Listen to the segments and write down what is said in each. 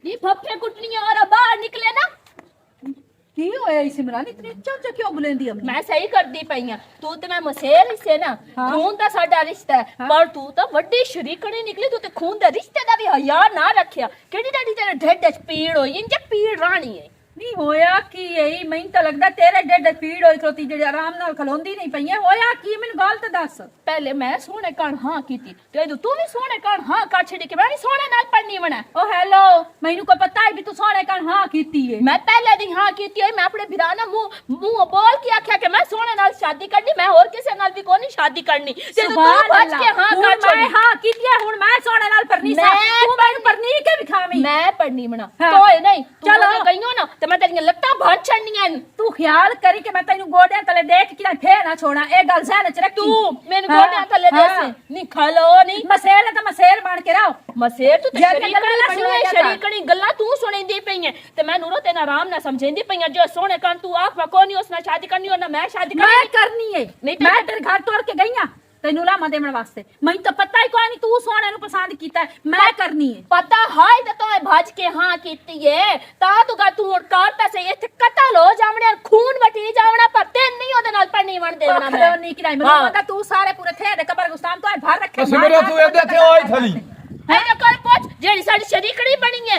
नी फफे कुटनी और बाहर निकले ना की होया सिमरन इतनी चौचा क्यों बुलेंदी हम मैं सही करदी पई हां तू ते मैं मसेर हिस्से ना खून दा साडा रिश्ता है पर तू तो वड्डी शरीकणी निकली तू ते खून दा रिश्ते दा भी हया ना रखया केडी डाडी तेरे ढेड च पीड़ होई इंज पीड़ राणी है नहीं होया की यही मैं तो लगदा तेरे ढेड पीड़ होई खलोती जेडी आराम नाल खलोंदी नहीं पई है होया की मैनू गल ते दस पहले मैं सोने कान हां कीती ते तू भी सोने कान हां कर छड़ी के मैं भी सोने नाल पढ़नी बना ओ हेलो मैनू को पता है भी तू सोने कान हां कीती है मैं पहले दिन हां कीती है मैं अपने भिरा ना मुंह बोल के आख्या कि मैं सोने नाल शादी करनी मैं और किसी नाल भी कोनी शादी करनी ते तू बच के हां कर छड़ी मैं हां कीती है हुन मैं सोने नाल परनी सा तू मैनू परनी के विखावी मैं पढ़नी बना तो नहीं चलो गईयो ना ते मैं तेरी लत्तां भर छड़नियां तू ख्याल करी के मैं तेनू गोडियां तले देख के फेर ना छोड़ा ए गल सहन च रखी तू मेरे गोडियां तले देसे नी खलो नी मसेर है तो मसेर बन के रहो मसेर तू ते शरीकणी गल्ला तू सुनेंदी पई है ते मैं नूरो तेना आराम ना समझेंदी पई जो सोने कान तू आख मैं कोनी उसना शादी करनी और ना मैं शादी करनी है मैं तेरे घर तोड़ के गई हां तेनू लामा देवन वास्ते मैं तो पता ही कोई नहीं तू सोने नु पसंद कीता है मैं करनी है पता हाय ते तोए भज के हां कीती है ता तू करता से इथे कतल हो जावणे खून वटी जावणा पर ते नहीं ओदे नाल पढ़नी वण देवना मैं नहीं किराई मैं पता तू सारे पूरे थे दे कबर गुस्तान तो भर रखे सिमरन तू एदे थे ओई थली है ना कर पोछ जेडी साडी शरीकड़ी बनी है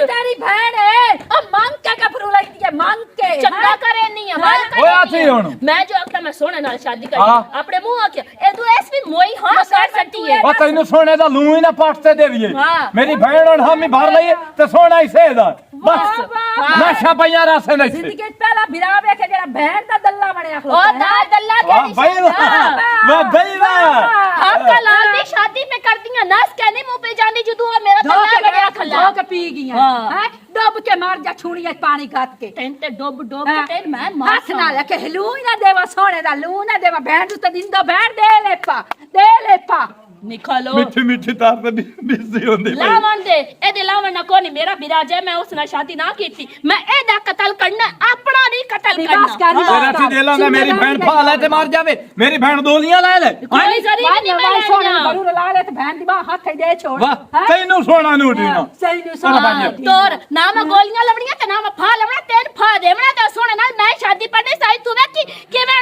तेरी बहन है अब मांग के कपरू लग दिया मांग के चंगा करे नहीं है माल ओए आती हुन मैं जो आखता मैं सोने नाल शादी करनी अपने मुंह आके ए तू ऐस भी मोई हां कर सकती है ओ तैनू सोने दा लू ही ना पाटते देविए मेरी बहन और हम ही भर लई ते सोना ही सेदा बस नशा पया रासे नहीं जिंदगी पहला बिरा वेखे जेड़ा बहन दा दल्ला बनया ओ दा दल्ला के वाह बैला आपका लाल दी शादी पे कर दिया नास कहने मुंह पे जानी जुदू मेरा दल्ला बड़ा खल्ला के पी गईया हैं डूब के मार जा छुड़िया पानी गात के तेंते डूब के तेन मैं मार हाथ ना लेके हिलू ही ना देवा सोने दा लू ना देवा बहन तो दिन दो बहन दे ले पा निकालो मिठी मिठी तार पे बिजी होंदी लावन दे एदे लावन ना कोनी मेरा विराज है मैं उसना शादी ना कीती मैं एदा कत्ल करना अपना नहीं कत्ल करना तेरा सी देला ना मेरी बहन फा ले ते मार जावे मेरी बहन दोलियां ले ले कोई जरी नहीं मैं सोना बरूर ला ले ते बहन दी बा हाथ दे छोड़ वाह तैनू सोना नु उठीना सही नु सोना तोर ना मैं गोलियां लवणियां ते ना मैं फा लवणा तेन फा देवणा ते सोने नाल मैं शादी पड़नी साई तू वे कि मैं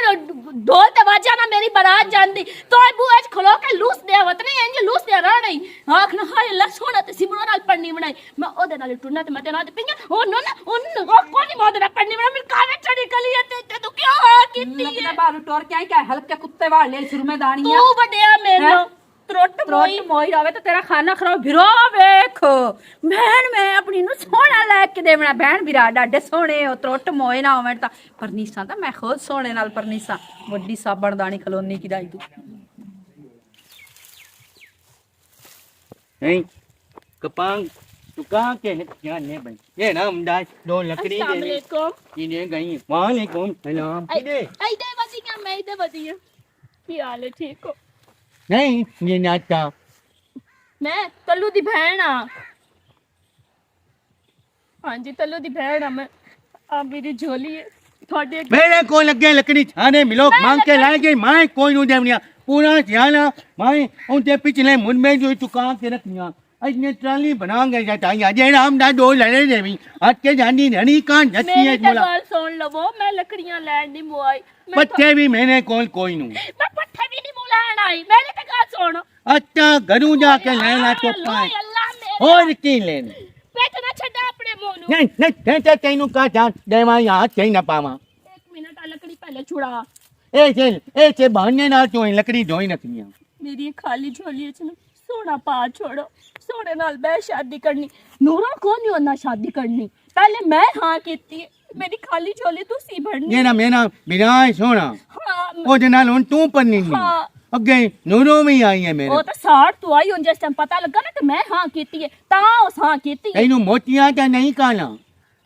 ढोल ते बाजा ना मेरी बारात जानदी तोय बुए खलो के लूस दे वतनी इंज लूस दे रहा नहीं आख ना हाय अल्लाह सोना ते सिमरो नाल पढ़नी बनाई मैं ओदे नाल टुरना ते मैं ते ना दे पिया ओ नो ना ओ कोनी मोदे नाल पढ़नी बना मेरे कावे चढ़ी गली ते तू क्या कीती है लगदा बारू टोर के आई क्या हल्के कुत्ते वाल ले शुरू में दानियां तू बड़या मेरे त्रोट मोई रवे तो तेरा खाना खराब भिरो वेख बहन मैं अपनी नु सोना लेके देवना बहन बिरा डाडे सोने ओ त्रोट मोए ना होवे ता परनीसा ता मैं खुद सोने नाल परनीसा वड्डी साबड़दानी कॉलोनी की दाई तू नहीं कपांग तू कहाँ के है क्या नहीं भाई ये ना हमदास दो लकड़ी अस्सलाम वालेकुम ये गई वालेकुम सलाम आई दे बदिया मैं दे बदिया की हाल है ठीक हो नहीं ये नाचा मैं तल्लू दी बहन हां हां जी तल्लू दी बहन हां मैं आ मेरी झोली है थोड़े मेरे को लगे लकड़ी छाने मिलो मांग के लाए गई माए कोई नु देवनिया पूरा ध्यान माए उनके पिछले मुन में जो चुका के रखनिया अजने ट्राली बना गए जाता है जे राम दा दो लड़े देवी आज के जानी रणी कान जत्ती है बोला मेरी सुन लवो मैं लकड़ियां लैंड नहीं मुआई पत्ते भी मैंने कोई नु मैं पत्ते भी नहीं मुलान आई मेरी ते गल सुन अच्छा घरू जाके लेना तो पाए और की लेने पेट ना छड़ा अपने मुंह नु नहीं ते तेनु का जान देवा यहां कहीं ना पावा 1 मिनट आ लकड़ी पहले छुड़ा ए बहाने ना तो लकड़ी धोई नथिया मेरी खाली झोली है ना सोना पा छोड़ो सोने नाल मैं शादी करनी नूरा कौन नहीं होना शादी करनी पहले मैं हां कीती मेरी खाली झोली तू सी भरनी ये ना मेरा बिराय सोना हां ओ जनाल हुन तू पन्नी हां अगे नूरो में आई है मेरे ओ तो 60 तो आई हुन जिस टाइम पता लगा ना कि मैं हां कीती है ता उस हां कीती है तेनु मोतिया ता नहीं काला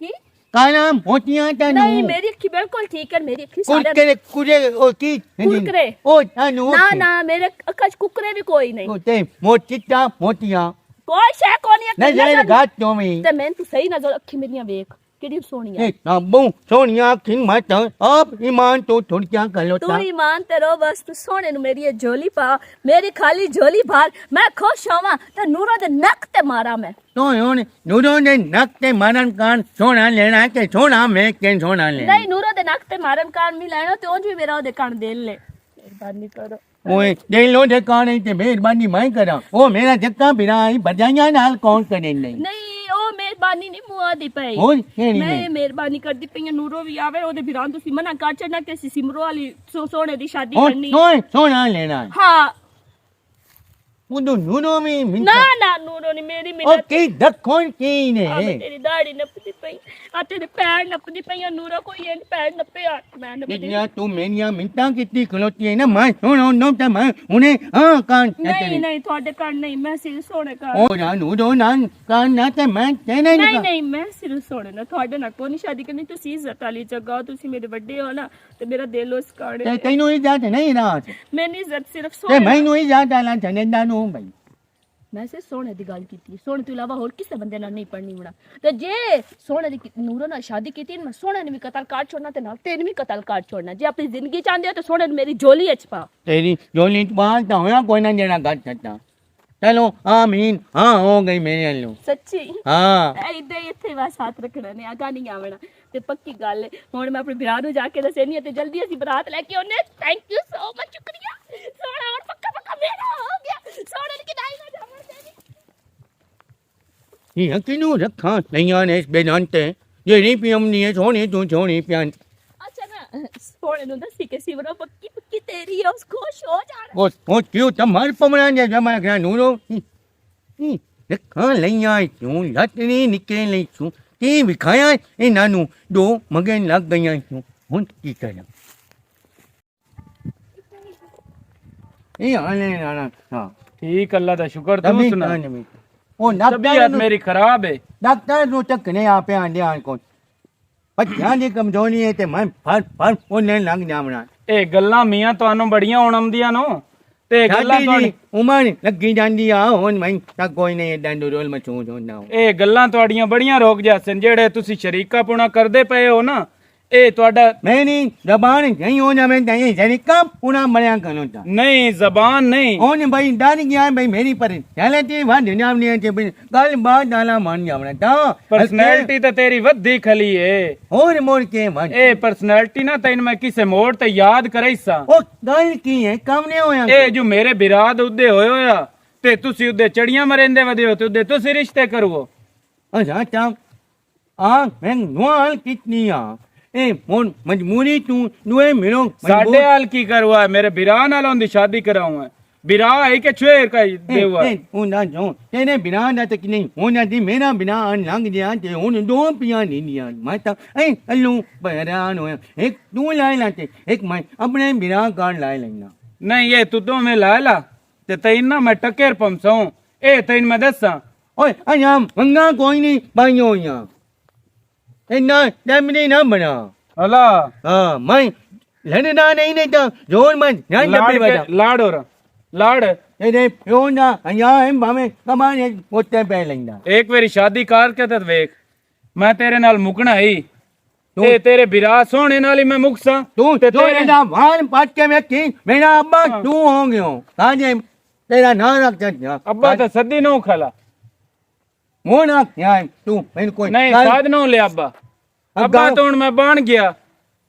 की काला मोतिया ता नहीं मेरी अखी बिल्कुल ठीक है मेरी अखी सारे कुरकुरे कुरे ओ की कुरकुरे ओ अनु ना ना मेरे अखज कुकरे भी कोई नहीं ओ ते मोतिया मोतिया कोई शे कोनी नहीं जरे घाट तो में ते मैं तू सही नजर अखी मेरियां देख ਕਿਹੜੀ ਸੋਹਣੀ ਆ ए ताबू सोनिया खिन मत आप ईमान तो थोड़ी क्या कर लो ਤੂੰ ਈਮਾਨ ਤੇ ਰੋ ਬਸ ਤੂੰ ਸੋਹਣੇ ਨੂੰ ਮੇਰੀ ਇਹ ਝੋਲੀ ਪਾ ਮੇਰੀ ਖਾਲੀ ਝੋਲੀ ਭਾਰ ਮੈਂ ਖੁਸ਼ ਹੋਵਾਂ ਤੇ ਨੂਰੋ ਦੇ ਨੱਕ ਤੇ ਮਾਰਾਂ ਮੈਂ तो होने नूरों ने नक ते मारन कान सोना लेना के सोना में के सोना लेना ਨਹੀਂ ਨੂਰੋ ਦੇ ਨੱਕ ਤੇ ਮਾਰਨ ਕਾਰਨ ਵੀ ਲੈਣਾ ਤੇ ਉਂਝ ਵੀ ਮੇਰਾ ਉਹਦੇ ਕੰਨ ਦੇ ਲੈ ਮਿਹਰਬਾਨੀ ਕਰੋ ओए दे लो दे कान ते मेहरबानी मैं करा ओ मेरा जक्का बिना बजाइया नाल कौन करे नहीं ਨਹੀਂ ਉਹ ਮਿਹਰਬਾਨੀ ਨਹੀਂ ਮੁਆ ਦੀ ਪਈ और केड़ी ਮੈਂ नहीं ਇਹ ਮਿਹਰਬਾਨੀ ਕਰਦੀ ਪਈ ਹਾਂ ਨੂਰੋ ਵੀ ਆਵੇ ਉਹਦੇ ਵੀਰਾਂ ਤੁਸੀਂ ਮਨਾ ਕਰ ਛੱਡਣਾ ਕਿ ਅਸੀਂ ਸਿਮਰੋ ਵਾਲੀ ਸੋਹਣੇ ਦੀ ਸ਼ਾਦੀ और ਕਰਨੀ सोना लेना ਹਾਂ वो तो नूरों में ਨਾ मिलता ਨਾ ਨੂਰੋ ਨੇ ਮੇਰੀ ओ ਮਿਹਨਤ की दखों की ने ਤੇਰੀ ਦਾੜੀ ਨੱਪਦੀ ਪਈ ਆ ਤੇਰੇ ਪੈਰ ਨੱਪਦੀ ਪਈ ਆ ਨੂਰੋ ਕੋਈ ਇਹ ਪੈਰ ਨੱਪਿਆ ਮੈਂ ਨੱਪਦੀ इतना तू मेरिया मिंटा कितनी खलोती है ना मैं सुनो नो ते मैं उन्हें हां कान ਨਹੀਂ ਨਹੀਂ ਤੁਹਾਡੇ ਘਰ ਨਹੀਂ ਮੈਂ ਸਿਰ ਸੋਹਣੇ ਘਰ ओ ना नूरों ना कान ना ते मैं कहने ਨਹੀਂ नहीं ਨਹੀਂ ਮੈਂ ਸਿਰ ਸੋਹਣੇ ਨਾ ਤੁਹਾਡੇ ਨਾਲ ਕੋਈ ਨਹੀਂ ਸ਼ਾਦੀ ਕਰਨੀ ਤੁਸੀਂ ਇੱਜ਼ਤ ਵਾਲੀ ਜਗ੍ਹਾ ਹੋ, ਤੁਸੀਂ ਮੇਰੇ ਵੱਡੇ ਹੋ ਨਾ ਤੇ ਮੇਰਾ ਦਿਲ ਉਸ ਕਾੜੇ ते तैनू ही जाते नहीं रात ਮੈਨੀ ਇੱਜ਼ਤ ਸਿਰਫ ते ਸੋਹਣੇ मैनू ही जाता ला जनेदा नु भाई ਮੈਂ ਸਿਰ ਸੋਹਣੇ ਦੀ ਗੱਲ ਕੀਤੀ ਸੋਹਣੇ ਤੋਂ ਇਲਾਵਾ ਹੋਰ ਕਿਸੇ ਬੰਦੇ ਨਾਲ ਨਹੀਂ ਪੜਨੀ ਹੋਣਾ ਤੇ ਜੇ ਸੋਹਣੇ ਦੀ ਨੂਰੋ ਨਾਲ ਸ਼ਾਦੀ ਕੀਤੀ ਮੈਂ ਸੋਹਣੇ ਨੂੰ ਵੀ ਕਤਲ ਕਰ ਛੋੜਨਾ ਤੇ ਨਾਲ ਤੈਨੂੰ ਵੀ ਕਤਲ ਕਰ ਛੋੜਨਾ ਜੇ ਆਪਣੀ ਜ਼ਿੰਦਗੀ ਚਾਹੁੰਦੇ ਹੋ ਤਾਂ ਸੋਹਣੇ ਨੂੰ ਮੇਰੀ ਝੋਲੀ ਵਿੱਚ ਪਾ तेरी जोली बाल तो होया कोई ना देना कर सकता चलो आमीन हाँ हो गई मेरे अल्लू ਸੱਚੀ हाँ ਇਦਾਂ ਹੀ ਇੱਥੇ ਬਸ ਹੱਥ ਰੱਖਣਾ ਨੇ ਆਗਾ ਨਹੀਂ ਆਵਣਾ ਤੇ ਪੱਕੀ ਗੱਲ ਹੈ ਹੁਣ ਮੈਂ ਆਪਣੇ ਵਿਆਹ ਨੂੰ ਜਾ ਕੇ ਦੱਸਣੀ ਹੈ ਤੇ ਜਲਦੀ ਅਸੀਂ ਬਰਾਤ ਲੈ ਕੇ ਆਉਨੇ ਥੈਂਕ ਯੂ ਸੋ ਮਚ ਸ਼ੁਕਰੀਆ ਸੋਹਣਾ ਹੁਣ ਪੱਕਾ ਪੱਕਾ ਮੇਰਾ ਹੋ ਗਿਆ ਸੋਹਣੇ ਦੀ ਕਿਦਾਈ ਨਾ ਜਾਵਣ ਦੇਣੀ ये किनू रखा नहीं आने इस बेदांते ये नहीं पियम नहीं है सोनी तू सोनी पियान ਅੱਛਾ ਨਾ ਸੋਹਣੇ ਨੂੰ ਦੱਸੀ ਕਿ ਸਿਵਰੋ ਪੱਕੀ ਪੱਕੀ ਤੇਰੀ ਹੈ ਉਸ ਖੁਸ਼ ਹੋ ਜਾਣਾ वो क्यों तुम्हारे पमरा ने जमा गया नूरो रखा नहीं आए क्यों लटनी निकले नहीं क्यों की विखाया ए नानू दो मगे लग गई क्यों हुन की करा ये आने नाना हां ठीक अल्लाह दा शुक्र तू तभी सुना ओ तबीयत मेरी खराब है डॉक्टर नु चकने आ पे आंदे आ को ਬੱਚਿਆਂ ਦੀ ਕਮਜ਼ੋਰੀ ਹੈ ਤੇ ਮੈਂ ਫਰ ਉਹਨੇ ਲੰਘ ਜਾਵਣਾ ਇਹ ਗੱਲਾਂ ਮੀਆਂ ਤੁਹਾਨੂੰ ਬੜੀਆਂ ਆਉਣਮਦੀਆਂ ਨੂੰ ਤੇ ਗੱਲਾਂ ਸਾਡੀ ਤੁਹਾਡੀ ਉਮਰ ਲੱਗੀ ਜਾਂਦੀ ਆ ਹੁਣ ਮੈਂ ਤਾਂ ਕੋਈ ਨਹੀਂ ਏਦਾਂ ਡੋਲ ਮਚੂਦ ਹੁੰਦਾ ਇਹ ਗੱਲਾਂ ਤੁਹਾਡੀਆਂ ਬੜੀਆਂ ਰੋਕ ਜਾਸਨ ਜਿਹੜੇ ਤੁਸੀਂ ਸ਼ਰੀਕਾ ਪੁਣਾ ਕਰਦੇ ਪਏ ਹੋ ਨਾ ਇਹ ਤੁਹਾਡਾ ਮੇਰੀ ਜ਼ਬਾਨ ਨਹੀਂ ਹੋ ਜਾਵੇ ਤਾਂ ਇਹ ਜਰੀਕਾ ਪੂਰਾ ਮਰਿਆ ਕਰੋ ਤਾਂ ਨਹੀਂ ਜ਼ਬਾਨ ਨਹੀਂ ਉਹਨੇ ਬਈ ਡਰ ਗਿਆ ਬਈ ਮੇਰੀ ਪਰ ਚਾਲੇ ਤੇ ਵਾਂ ਦੁਨੀਆ ਨੇ ਤੇ ਗੱਲ ਬਾਤ ਨਾਲਾ ਮੰਨ ਜਾਵਣਾ ਤਾਂ ਪਰਸਨੈਲਿਟੀ ਤੇ ਤੇਰੀ ਵੱਧੀ ਖਲੀ ਏ ਹੋਰ ਮੋੜ ਕੇ ਵਨ ਇਹ ਪਰਸਨੈਲਿਟੀ ਨਾ ਤੈਨੂੰ ਮੈਂ ਕਿਸੇ ਮੋੜ ਤੇ ਯਾਦ ਕਰਾਈ ਸਾਂ ਉਹ ਗੱਲ ਕੀ ਹੈ ਕੰਮ ਨਹੀਂ ਹੋਇਆ ਇਹ ਜੋ ਮੇਰੇ ਬਿਰਾਦ ਉੱਦੇ ਹੋਏ ਹੋਇਆ ਤੇ ਤੁਸੀਂ ਉੱਦੇ ਚੜੀਆਂ ਮਰਿੰਦੇ ਵਧੇ ਹੋ ਤੇ ਉੱਦੇ ਤੁਸੀਂ ਰਿਸ਼ਤੇ ਕਰੋ ਅੱਛਾ ਤਾਂ ਆ ਮੈਂ ਨਵਾਲ ਕਿਤਨੀ ਆ ਇਹ ਹੁਣ ਮਜਬੂਰੀ ਤੂੰ ਨੂਏ ਮਿਲੋ ਸਾਡੇ ਹਾਲ ਕੀ ਕਰਵਾ ਮੇਰੇ ਬਿਰਾ ਨਾਲ ਉਹਦੀ ਸ਼ਾਦੀ ਕਰਾਉਂ ਬਿਰਾ ਹੈ ਕਿ ਛੇਰ ਕਾ ਦੇਵਾ ਉਹਨਾਂ ਜੋ ਤੇਰੇ ਬਿਨਾ ਦਾ ਤੱਕ ਨਹੀਂ ਉਹਨਾਂ ਦੀ ਮੇਰਾ ਬਿਨਾ ਲੰਘ ਗਿਆ ਤੇ ਹੁਣ ਦੋ ਪੀਆਂ ਨਹੀਂ ਦੀਆਂ ਮੈਂ ਤਾਂ ਐ ਅੱਲੂ ਬਹਿਰਾਨ ਹੋਇਆ ਇੱਕ ਤੂੰ ਲੈ ਲੈ ਤੇ ਇੱਕ ਮੈਂ ਆਪਣੇ ਬਿਨਾ ਕਾਰ ਲੈ ਲੈਣਾ ਨਹੀਂ ਇਹ ਤੂੰ ਦੋਵੇਂ ਲੈ ਲਾ ਤੇ ਤੈਨੂੰ ਮੈਂ ਟੱਕਰ ਪੰਸਾਂ ਇਹ ਤੈਨੂੰ ਮੈਂ ਦੱਸਾਂ ਓਏ ਅਜਾ ਮੰਗਾ ਕੋਈ ਨਹੀਂ ਬਾਈਓ ਯਾ ਇੰਨਾ ਟੈਮਨੀ ਨਾ ਬਣਾ ਹਲਾ ਹਾਂ ਮੈਂ ਲੜਨਾ ਨਹੀਂ ਨਹੀਂ ਤਾਂ ਜ਼ੋਰ ਮੈਂ ਨਹੀਂ ਲੱਭੇ ਬਤਾ ਲਾੜ ਹੋਰ ਲਾੜ ਇਹਦੇ ਪਿਓ ਨਾ ਅਜਾ ਐ ਭਾਵੇਂ ਕਮਾਨੇ ਉੱਤੇ ਪੈ ਲੈਂਦਾ ਇੱਕ ਵਾਰੀ ਸ਼ਾਦੀ ਕਰਕੇ ਤੇ ਵੇਖ ਮੈਂ ਤੇਰੇ ਨਾਲ ਮੁਕਣਾ ਹੀ ਤੇ ਤੇਰੇ ਬਿਰਾ ਸੋਹਣੇ ਨਾਲ ਹੀ ਮੈਂ ਮੁਕਸਾਂ ਤੂੰ ਤੇ ਤੇਰੇ ਦਾ ਵਾਲ ਪੱਟ ਕੇ ਵੇਖੀ ਮੇਰਾ ਅੱਬਾ ਤੂੰ ਹੋ ਗਿਓ ਕਾਜੇ ਤੇਰਾ ਨਾਂ ਰੱਖ ਜਾ ਅੱਬਾ ਤਾਂ ਸੱਦੀ ਨੂੰ ਖਲਾ ਮੋਨਾ ਯਾਰ ਤੂੰ ਮੈਨੂੰ ਕੋਈ ਨਹੀਂ ਸਾਧ ਨੂੰ ਲਿਆ ਅੱਬਾ ਅੱਬਾ ਤਾਂ ਹੁਣ ਮੈਂ ਬਣ ਗਿਆ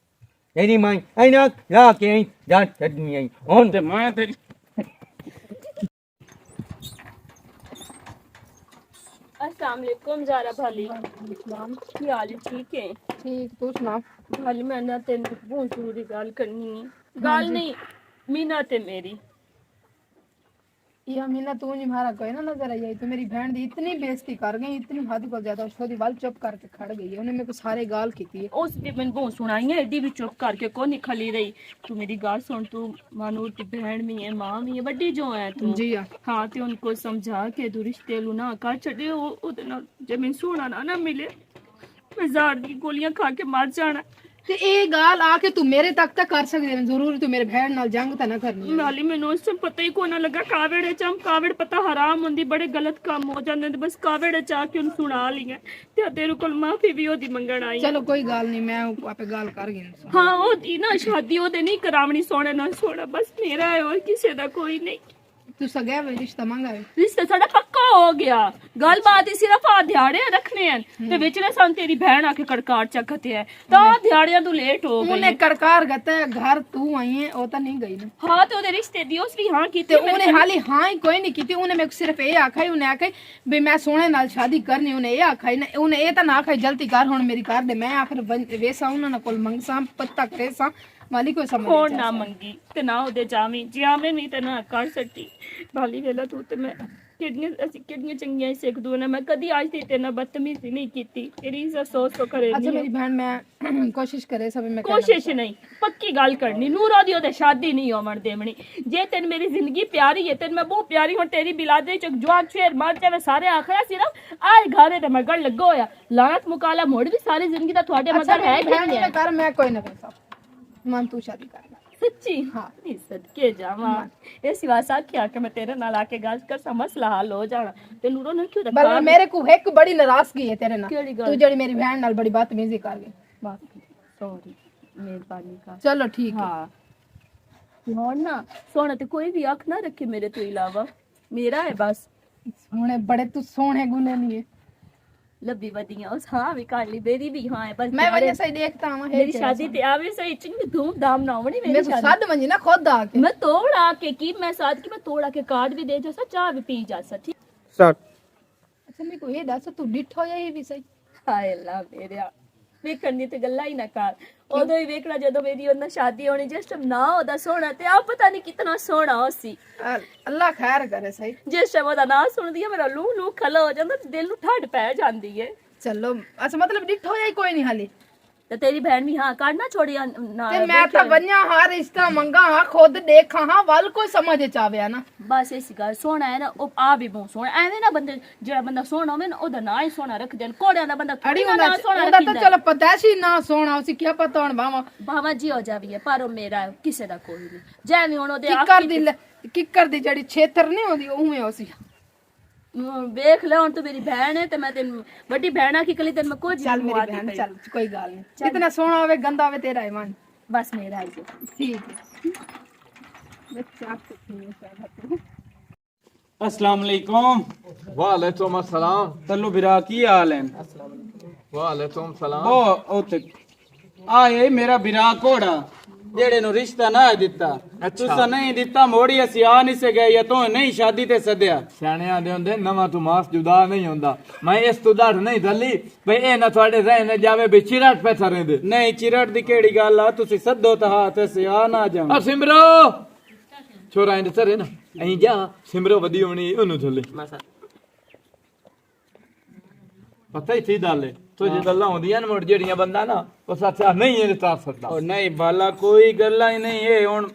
ਤੇਰੀ ਮਾਂ ਐਨਾ ਲਾ ਕੇ ਜਾ ਛੱਡਣੀ ਆਈ ਹੁਣ ਤੇ ਮੈਂ ਤੇਰੀ अस्सलाम वालेकुम ज़ारा भाली की हाल है ठीक है ਠੀਕ ਤੂੰ ਸੁਣਾ भाली मैं ना तेन बहुत जरूरी गल करनी है गल नहीं मीना ते मेरी ये मीना तू नहीं मारा कोई ना नजर आई तो मेरी बहन दी इतनी बेइज्जती कर गई इतनी हद को ज्यादा उसकी वाल चुप करके खड़ गई है उन्हें मेरे को सारे गाल की है उस भी मैंने बहुत सुनाई है एडी भी चुप करके को नहीं खली रही तू मेरी गाल सुन तू मानूर की बहन भी है माँ भी है बड़ी जो है तू जी हाँ तो उनको समझा के तू रिश्ते लू ना कर छड़े जब मैं सोना ना मिले मैं जार दी गोलियां खा के मर जाना ਤੇ ਇਹ ਗੱਲ ਆ ਕੇ ਤੂੰ ਮੇਰੇ ਤੱਕ ਤਾਂ ਕਰ ਸਕਦੀ ਹੈ, ਜ਼ਰੂਰੀ ਤੂੰ ਮੇਰੇ ਭੈਣ ਨਾਲ ਜੰਗ ਤਾਂ ਨਾ ਕਰਨੀ ਹੈ। ਨਾਲੀ ਮੈਨੂੰ ਉਸ ਟਾਈਮ ਪਤਾ ਹੀ ਕੋਈ ਨਾ ਲੱਗਾ ਕਾਵੜੇ ਚ ਕਾਵੜ ਪਤਾ ਹਰਾਮ ਹੁੰਦੀ, ਬੜੇ ਗਲਤ ਕੰਮ ਹੋ ਜਾਂਦੇ ਨੇ, ਬਸ ਕਾਵੜੇ ਚ ਆ ਕੇ ਉਹਨੂੰ ਸੁਣਾ ਲਈਆਂ ਤੇ ਤੇਰੇ ਕੋਲ ਮਾਫੀ ਵੀ ਉਹਦੀ ਮੰਗਣ ਆਈ। ਚਲੋ ਕੋਈ ਗੱਲ ਨਹੀਂ, ਮੈਂ ਆਪੇ ਗੱਲ ਕਰ ਗਈ। ਹਾਂ ਉਹਦੀ ਨਾ ਸ਼ਾਦੀ ਉਹਦੇ ਨਹੀਂ ਕਰਾਵਣੀ, ਸੋਹਣੇ ਨਾਲ ਸੋਹਣਾ ਬਸ ਮੇਰਾ ਹੈ, ਹੋਰ ਕਿਸੇ ਦਾ ਕੋਈ ਨਹੀਂ। ਤੂੰ ਸਗਿਆ ਵੇ ਰਿਸ਼ਤਾ ਮੰਗਾਏ, ਰਿਸ਼ਤਾ ਸਾਡਾ ਪੱਕਾ ਹੋ ਗਿਆ, ਗੱਲਬਾਤ ਹੀ ਸਿਰਫ ਆ ਦਿਹਾੜੇ ਰੱਖਣੇ ਹਨ ਤੇ ਵਿੱਚ ਨੇ ਸਾਨੂੰ ਤੇਰੀ ਭੈਣ ਆ ਕੇ ਕੜਕਾਟ ਚੱਕਤੇ ਹੈ ਤਾਂ ਦਿਹਾੜਿਆਂ ਤੋਂ ਲੇਟ ਹੋ ਗਈ। ਉਹਨੇ ਕਰਕਾਰ ਗਤਾ ਘਰ ਤੂੰ ਆਈ ਹੈ, ਉਹ ਤਾਂ ਨਹੀਂ ਗਈ ਨਾ। ਹਾਂ ਤੇ ਉਹਦੇ ਰਿਸ਼ਤੇ ਦੀ ਉਸ ਵੀ ਹਾਂ ਕੀਤੀ ਤੇ ਉਹਨੇ ਹਾਲੀ ਹਾਂ ਹੀ ਕੋਈ ਨਹੀਂ ਕੀਤੀ, ਉਹਨੇ ਮੈਨੂੰ ਸਿਰਫ ਇਹ ਆਖਿਆ, ਉਹਨੇ ਆਖਿਆ ਵੀ ਮੈਂ ਸੋਹਣੇ ਨਾਲ ਸ਼ਾਦੀ ਕਰਨੀ, ਉਹਨੇ ਇਹ ਆਖਿਆ ਨਾ, ਉਹਨੇ ਇਹ ਤਾਂ ਨਾ ਆਖਿਆ ਜਲਦੀ ਕਰ ਹੁਣ ਮੇਰੀ ਕਰ ਦੇ। ਮੈਂ ਆਖਰ ਵੇਸਾਂ ਉਹਨਾਂ ਕੋਲ ਮੰਗਸਾਂ ਪੱਤਾ ਕरेसां ਵਾਲੀ ਕੋਈ ਸਮਝ ਹੁਣ ਨਾ ਮੰਗੀ ਤੇ ਨਾ ਉਹਦੇ ਜਾਵੀਂ ਜਿਆਵੇਂ ਨਹੀਂ ਤੇ ਨਾ ਕਰ ਸਕਦੀ। ਬਾਲੀ ਵੇਲਾ ਤੂੰ ਤੇ ਮੈਂ ਕਿੰਨੀਆਂ ਚੰਗੀਆਂ ਸਿੱਖ ਦੂ ਨਾ, ਮੈਂ ਕਦੀ ਅੱਜ ਦੀ ਤੇ ਨਾ ਬਦਤਮੀਜ਼ੀ ਨਹੀਂ ਕੀਤੀ, ਤੇਰੀ ਇੱਜ਼ਤ ਸੋਚ ਤੋਂ ਕਰੇ। ਅੱਛਾ ਮੇਰੀ ਭੈਣ ਮੈਂ ਕੋਸ਼ਿਸ਼ ਕਰੇ ਸਭ ਮੈਂ ਕੋਸ਼ਿਸ਼ ਨਹੀਂ ਪੱਕੀ ਗੱਲ ਕਰਨੀ, ਨੂਰਾ ਦੀ ਉਹਦੇ ਸ਼ਾਦੀ ਨਹੀਂ ਹੋਵਣ ਦੇਵਣੀ। ਜੇ ਤੈਨੂੰ ਮੇਰੀ ਜ਼ਿੰਦਗੀ ਪਿਆਰੀ ਹੈ, ਤੈਨੂੰ ਮੈਂ ਬਹੁਤ ਪਿਆਰੀ ਹੁਣ, ਤੇਰੀ ਬਿਲਾਦੇ ਚ ਜਵਾਨ ਸ਼ੇਰ ਮਾਰ ਜਾਵੇ ਸਾਰੇ ਆਖਿਆ ਸਿਰਫ ਆਏ ਘਰੇ ਤੇ ਮਗਰ ਲੱਗੋ ਹੋਇਆ ਲਾਨਤ ਮੁਕਾਲਾ ਮੋੜ ਵੀ ਸਾਰੀ ਜ਼ਿੰਦਗੀ ਦਾ ਤੁਹਾਡੇ ਮਗਰ ਹੈ ਕਿ ਨਹੀਂ? ਕਰ ਮੈਂ ਕੋਈ ਨਾ ਕਰ ਮਨ ਤੂੰ ਸ਼ਾਦੀ ਕਰ ਸੱਚੀ? ਹਾਂ ਨਹੀਂ ਸਦਕੇ ਜਾਵਾਂ ਇਸ ਵਾਸਾ ਆਖਿਆ ਕਿ ਮੈਂ ਤੇਰੇ ਨਾਲ ਆ ਕੇ ਗੱਲ ਕਰ ਸਾ ਮਸਲਾ ਹੱਲ ਹੋ ਜਾਣਾ ਤੇ ਨੂਰੋ ਨੇ ਕਿਉਂ ਬਲ ਮੇਰੇ ਕੋ ਇੱਕ ਬੜੀ ਨਾਰਾਜ਼ਗੀ ਹੈ ਤੇਰੇ ਨਾਲ, ਕਿਹੜੀ ਗੱਲ? ਤੂੰ ਜਿਹੜੀ ਮੇਰੀ ਭੈਣ ਨਾਲ ਬੜੀ ਬਦਤਮੀਜ਼ੀ ਕਰ ਗਈ। ਸੌਰੀ ਮਿਹਰਬਾਨੀ ਕਰ। ਚਲੋ ਠੀਕ ਹੈ। ਹਾਂ ਹੁਣ ਨਾ ਸੋਹਣਾ ਤੇ ਕੋਈ ਵੀ ਅੱਖ ਨਾ ਰੱਖੇ ਮੇਰੇ ਤੋਂ ਇਲਾਵਾ, ਮੇਰਾ ਹੈ ਬਸ। ਸੋਹਣੇ ਬੜੇ ਤੂੰ ਸੋਹਣੇ ਗੁਨੇ ਨਹੀਂ ਹੈ, ਲੱਭੀ ਵਧੀਆਂ ਉਸ ਹਾਂ ਵੀ ਕਰ ਲਈ ਮੇਰੀ ਵੀ ਹਾਂ ਹੈ ਬਸ। ਮੈਂ ਵਜੇ ਸਹੀ ਦੇਖਤਾ ਹਾਂ ਮੇਰੀ ਸ਼ਾਦੀ ਤੇ ਆਵੇ ਸਹੀ ਚੰਗੀ ਧੂਮਧਾਮ ਨਾ ਹੋਣੀ ਮੇਰੀ ਮੈਂ ਸ਼ਾਦੀ। ਸੱਦ ਮੰਜੀ ਨਾ ਖੁਦ ਆ ਕੇ ਮੈਂ ਤੋੜਾ ਕੇ ਕੀ ਮੈਂ ਸਾਥ ਕੀ ਮੈਂ ਤੋੜਾ ਕੇ ਕਾਰਡ ਵੀ ਦੇ ਜਾਸਾ, ਚਾਹ ਵੀ ਪੀ ਜਾਸਾ। ਠੀਕ ਸਟਾਰਟ। ਅੱਛਾ ਮੈਂ ਕੋਈ ਇਹ ਦੱਸ ਤੂੰ ਡਿੱਠ ਹੋਇਆ ਇਹ ਵੀ ਸਹੀ? ਹਾਏ ਅੱਲਾ ਮੇਰਿਆ ਵੇਖਣ ਦੀ ਤੇ ਗੱਲਾਂ ਹੀ ਨਾ ਕਰ, ਉਦੋਂ ਹੀ ਵੇਖਣਾ ਜਦੋਂ ਮੇਰੀ ਉਹਨਾਂ ਸ਼ਾਦੀ ਹੋਣੀ, ਜਿਸ ਟਾਈਮ ਨਾ ਉਹਦਾ ਸੋਹਣਾ ਤੇ ਆ ਪਤਾ ਨਹੀਂ ਕਿਤਨਾ ਸੋਹਣਾ ਹੋ ਸੀ। ਅੱਲਾ ਖੈਰ ਕਰੇ ਸਹੀ। ਜਿਸ ਟਾਈਮ ਉਹਦਾ ਨਾਂ ਸੁਣਦੀ ਆ ਮੇਰਾ ਲੂ ਲੂ ਖਲਾ ਹੋ ਜਾਂਦਾ ਤੇ ਦਿਲ ਨੂੰ ਠੰਡ ਪੈ ਜਾਂਦੀ ਹੈ। ਚਲੋ ਅੱਛਾ ਮਤਲਬ ਡਿੱਠ ਹੋਇਆ ਹੀ ਕੋਈ ਨਹੀਂ ਹਾਲੇ? ਤੇ ਤੇਰੀ ਭੈਣ ਵੀ ਹਾਂ ਕਾਢ ਨਾ ਛੋੜੀ ਨਾ ਤੇ ਮੈਂ ਤਾਂ ਬੰਨਿਆ ਹਾਂ ਰਿਸ਼ਤਾ ਮੰਗਾ ਹਾਂ ਖੁਦ ਦੇਖਾਂ ਹਾਂ ਵੱਲ ਕੋਈ ਸਮਝ ਚ ਆਵਿਆ ਨਾ। ਬਸ ਇਸੇ ਗੱਲ ਸੋਹਣਾ ਹੈ ਨਾ, ਉਹ ਆ ਵੀ ਬਹੁਤ ਸੋਹਣਾ ਐਵੇਂ ਨਾ ਬੰਦੇ ਜਿਹੜਾ ਬੰਦਾ ਸੋਹਣਾ ਹੋਵੇ ਨਾ ਉਹਦਾ ਨਾਂ ਹੀ ਸੋਹਣਾ ਰੱਖ ਦੇਣ। ਕੋੜਿਆਂ ਦਾ ਬੰਦਾ ਅੜੀ ਥੋੜੀ ਨਾ ਸੋਹਣਾ ਉਹਦਾ ਤਾਂ ਰੱਖੀਦਾ ਚਲੋ ਪਤਾ ਸੀ ਨਾ ਸੋਹਣਾ ਸੀ, ਕੀ ਪਤਾ ਹੁਣ ਭਾਵਾਂ ਜੀ ਹੋ ਜਾਵੀਏ ਪਰ ਉਹ ਮੇਰਾ ਹੈ, ਕਿਸੇ ਦਾ ਕੋਈ ਨਹੀਂ। ਜਿਵੇਂ ਹੁਣ ਉਹਦੇ ਕਿੱਕਰ ਦੀ ਜਿਹੜੀ ਛੇਤਰ ਨਹੀਂ ਹੁੰਦੀ ਉਵੇਂ ਹੋ ਸੀ। ਵੇਖ ਲੈ ਹੁਣ ਤੂੰ ਮੇਰੀ ਭੈਣ ਹੈ ਤੇ ਮੈਂ ਤੈਨੂੰ ਵੱਡੀ ਭੈਣ ਆ ਕਿ ਕਲੀ ਤੈਨੂੰ ਮੈਂ ਕੁਝ ਚੱਲ ਮੇਰੀ ਭੈਣ ਚੱਲ ਕੋਈ ਗੱਲ ਨਹੀਂ, ਜਿਤਨਾ ਸੋਹਣਾ ਹੋਵੇ ਗੰਦਾ ਹੋਵੇ ਤੇਰਾ ਇਮਾਨ ਬਸ ਮੇਰਾ ਹੈ ਜੀ। ਠੀਕ ਹੈ। ਬੱਚਾ अस्सलाम वालेकुम। वालेकुम अस्सलाम। तल्लू बिरा की हाल है? वालेकुम सलाम। ओ ते आए मेरा बिरा कोड़ा जेड़े नु रिश्ता ना दिता, तुसा नहीं दिता मोड़ी असी आ नहीं से गए या तो नहीं शादी ते सदया। ਸਿਆਣਿਆਂ ਦੇ ਹੁੰਦੇ ਨਵਾਂ ਤੋਂ ਮਾਸ ਜੁਦਾ ਨਹੀਂ ਹੁੰਦਾ। ਮੈਂ ਇਸ ਤੋਂ ਡਰ ਨਹੀਂ ਦਲੀ ਬਈ ਇਹ ਨਾ ਤੁਹਾਡੇ ਰਹਿਣ ਜਾਵੇ ਵੀ ਚਿਰਟ ਪੈ ਥਰੇਂਦੇ। नहीं चिरट दी केड़ी गल आ, तुसी सदो ता हाथ से आ ना जाओ। ਸਿਮਰੋ ਛੋਰਾ ਇੰਦ ਸਰੇ ਨਾ ਅਹੀਂ ਜਾ ਸਿਮਰੋ ਵਧੀ ਹੋਣੀ ਉਹਨੂੰ ਥੱਲੇ ਪਤਾ ਹੀ ਸੀ ਦਾਲੇ ਤੋ ਜੇ ਗੱਲਾਂ ਹੁੰਦੀਆਂ ਨੇ ਮੁੜ ਜਿਹੜੀਆਂ ਬੰਦਾ ਨਾ ਉਹ ਸੱਚਾ ਨਹੀਂ ਇਹ ਤਾਰ ਸਕਦਾ। और नहीं बाला कोई गल्ला ही नहीं है, हुन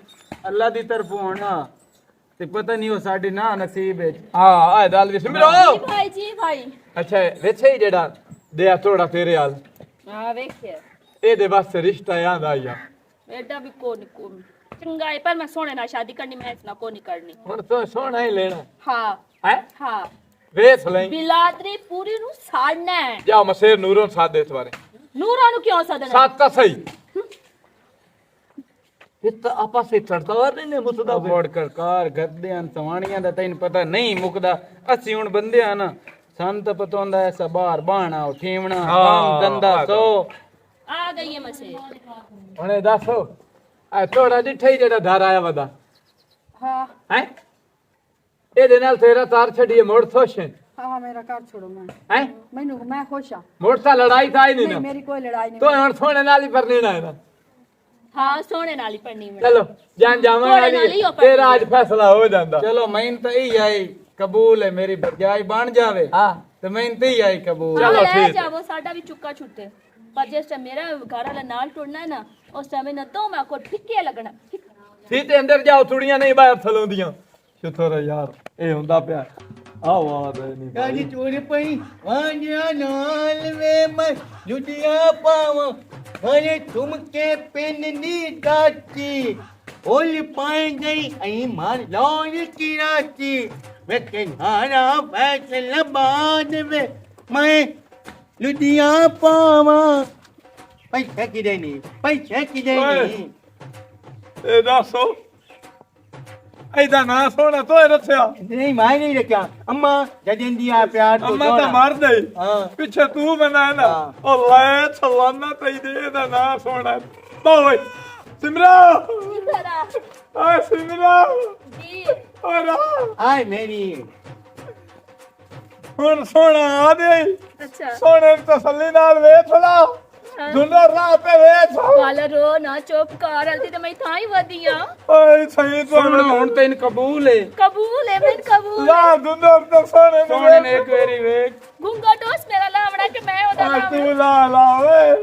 अल्लाह दी तरफ होना ते पता नहीं हो साडी ना नसीब है। ਹਾਂ ਆ ਦਲ ਵੀ ਸਿਮਰੋ ਭਾਈ ਜੀ ਭਾਈ ਅੱਛਾ ਵੇਖੇ ਹੀ ਜਿਹੜਾ ਦਿਆ ਥੋੜਾ ਤੇਰੇ ਹਾਲ ਹਾਂ ਵੇਖਿਆ ਇਹਦੇ ਵਾਸਤੇ ਰਿਸ਼ਤਾ ਯਾਦ ਆਇਆ। ਐਡਾ ਵੀ ਕੋ ਚੰਗਾ ਹੈ ਪਰ ਮੈਂ ਸੋਹਣੇ ਨਾਲ ਸ਼ਾਦੀ ਕਰਨੀ, ਮੈਂ ਇਸ ਨਾਲ ਕੋ ਨਹੀਂ ਕਰਨੀ। ਹੁਣ ਤੂੰ ਸੋਹਣਾ ਹੀ ਲੈਣਾ ਹਾਂ ਹੈ ਹਾਂ ਵੇਖ ਲਈ ਬਿਲਾਦਰੀ ਪੂਰੀ ਨੂੰ ਸਾੜਨਾ ਹੈ। ਜਾ ਮਸੇਰ ਨੂਰੋਂ ਸਾਦੇ ਇਸ ਬਾਰੇ ਨੂਰਾਂ ਨੂੰ ਕਿਉਂ ਸਦਨਾ? ਸਾਤ ਤਾਂ ਸਹੀ ਇਹ ਆਪਾ ਸੇ ਚੜਦਾ ਵਰ ਨਹੀਂ ਮੁਸਦਾ मोड़ करकार गद्दियां तवाणियां दा तैन पता नहीं मुकदा। असी हुन बंदे आ ना, सन तो पता होंदा ऐसा बाहर बाहना उठीवना काम धंधा सो ਆ ਗਈ ਹੈ ਮਸੇ। ਹੁਣੇ ਦੱਸੋ ਐ ਥੋੜਾ ਜਿਹਾ ਹੀ ਜਿਹੜਾ ਧਾਰ ਆਇਆ ਵਦਾ ਹਾਂ ਹੈ ਇਹਦੇ ਨਾਲ ਤੇਰਾ ਤਾਰ ਛੱਡੀਏ ਮੋੜ ਥੋਸ਼ੇ ਹਾਂ ਮੇਰਾ ਘਰ ਛੋੜੋ ਮੈਂ ਹੈ ਮੈਨੂੰ ਮੈਂ ਖੁਸ਼ ਆ। ਮੋੜ ਤਾਂ ਲੜਾਈ ਤਾਂ ਹੀ ਨਹੀਂ ਨਾ ਮੇਰੀ ਕੋਈ ਲੜਾਈ ਨਹੀਂ। ਤੋ ਹੁਣ ਸੋਹਣੇ ਨਾਲ ਹੀ ਪਰਨੀ ਨਾ ਹੈ ਹਾਂ ਸੋਹਣੇ ਨਾਲ ਹੀ ਪੜਨੀ ਮੈਂ। ਚਲੋ ਜਾਨ ਥੋੜੇ ਨਾਲ ਹੀ ਜਾਵਾਂਗੇ ਹੋ ਪੜਨੀ। ਤੇਰਾ ਅੱਜ ਫੈਸਲਾ ਹੋ ਜਾਂਦਾ। चलो मैन तो ही आई कबूल है, मेरी बजाय बन जावे ਹਾਂ तो मैन तो ही आई कबूल। चलो, ਲੈ ठीक। ਜਾਵੋ ਸਾਡਾ ਵੀ ਚੁੱਕਾ ਛੁੱਟੇ ਪਰ ਜਿਸ ਟਾਈਮ ਮੇਰਾ ਘਰ ਵਾਲਾ ਨਾਲ ਟੁਰਨਾ ਹੈ ਨਾ ਉਸ ਟਾਈਮ ਨਾ ਦੋ ਮੈਂ ਕੋ ਠਿੱਕੇ ਲੱਗਣਾ। ਸੀ ਤੇ ਅੰਦਰ ਜਾਓ ਥੋੜੀਆਂ ਨਹੀਂ ਬਾਹਰ ਥਲੋਂਦੀਆਂ ਸ਼ੁਕਰ ਯਾਰ ਇਹ ਹੁੰਦਾ ਪਿਆ ਆਵਾਜ਼ ਨਹੀਂ ਕਾਜੀ ਚੋਰੀ ਪਈ ਵਾਂਝਿਆ ਨਾਲ ਵੇ ਮੈਂ ਜੁੱਤੀਆਂ ਪਾਵਾਂ अरे तुम के पेननी दाची ओल पाए गई आई मार लौन की राती मैं किनारा फैसला बाद में मैं लुधिया पावा पैसा की देनी ਇਹ ਦੱਸੋ ਇਹਦਾ ਨਾਂ ਸੋਹਣਾ ਤੋਏ ਰੱਖਿਆ नहीं मैं नहीं रखा अम्मा जदन दिया प्यार को ਅੰਮਾ ਤਾਂ ਮਰ ਗਈ हाँ ਪਿੱਛੇ ਤੂੰ ਬਣਾਇਆ ਨਾ ਹਾਂ। ਉਹ ਲੈ ਛਲਾਨਾ ਤਈ ਦੇ ਇਹਦਾ ਨਾਂ ਸੋਹਣਾ ਤੋਏ ਸਿਮਰਾ ਜ਼ਰਾ ਆ ਸਿਮਰਾ ਜੀ ਓਰਾ हाय मेरी ਹੁਣ ਸੋਹਣਾ ਆ ਦੇ ਅੱਛਾ ਸੋਹਣੇ ਨੂੰ ਤਸੱਲੀ ਨਾਲ ਵੇਖ ਲਾ ਦੁਨਾ ਰਾਹ ਤੇ ਵੇਖ ਵਾਲਾ ਰੋ ਨਾ ਚੁੱਪ ਕਰ ਹਲਦੀ ਤੇ ਮੈਂ ਥਾਂ ਹੀ ਵਧੀਆ ਓਏ ਸਹੀ ਤੋਂ ਸੋਹਣਾ ਹੁਣ ਤੈਨੂੰ ਕਬੂਲ ਹੈ ਕਬੂਲ ਹੈ ਮੈਂ ਕਬੂਲ ਯਾ ਦੁਨਾ ਤੇ ਸੋਹਣੇ ਨੂੰ ਸੋਹਣੇ ਨੇ ਇੱਕ ਵਾਰੀ ਵੇਖ ਗੁੰਗਾ ਟੋਸ ਮੇਰਾ ਲਾਵਣਾ ਕਿ ਮੈਂ ਉਹਦਾ ਆ ਲਾਵਣਾ ਤੂੰ ਲਾ ਲਾ ਓਏ